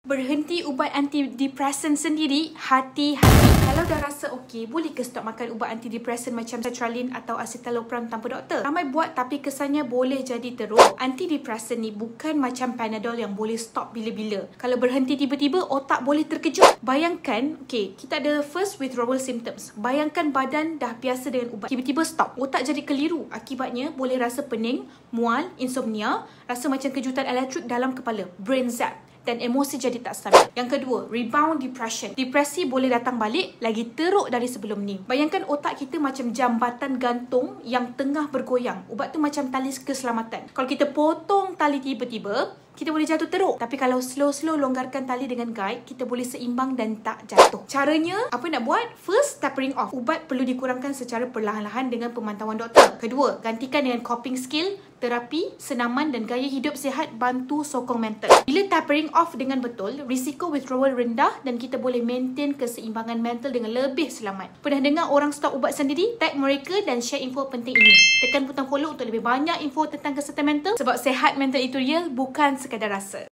Berhenti ubat antidepresan sendiri, hati-hati. Kalau dah rasa okey, boleh ke stop makan ubat antidepresan macam sertraline atau escitalopram tanpa doktor? Ramai buat tapi kesannya boleh jadi teruk. Antidepresan ni bukan macam Panadol yang boleh stop bila-bila. Kalau berhenti tiba-tiba, otak boleh terkejut. Bayangkan, okey, kita ada first withdrawal symptoms. Bayangkan badan dah biasa dengan ubat, tiba-tiba stop. Otak jadi keliru. Akibatnya boleh rasa pening, mual, insomnia, rasa macam kejutan elektrik dalam kepala, brain zap, dan emosi jadi tak stabil. Yang kedua, rebound depression. Depresi boleh datang balik lagi teruk dari sebelum ni. Bayangkan otak kita macam jambatan gantung yang tengah bergoyang. Ubat tu macam tali keselamatan. Kalau kita potong tali tiba-tiba, kita boleh jatuh teruk. Tapi kalau slow-slow longgarkan tali dengan guide, kita boleh seimbang dan tak jatuh. Caranya, apa nak buat? First, tapering off. Ubat perlu dikurangkan secara perlahan-lahan dengan pemantauan doktor. Kedua, gantikan dengan coping skill, terapi, senaman dan gaya hidup sihat bantu sokong mental. Bila tapering off dengan betul, risiko withdrawal rendah dan kita boleh maintain keseimbangan mental dengan lebih selamat. Pernah dengar orang stop ubat sendiri? Tag mereka dan share info penting ini. Tekan butang follow untuk lebih banyak info tentang kesihatan mental sebab sihat mental itu real, bukan sekadar rasa.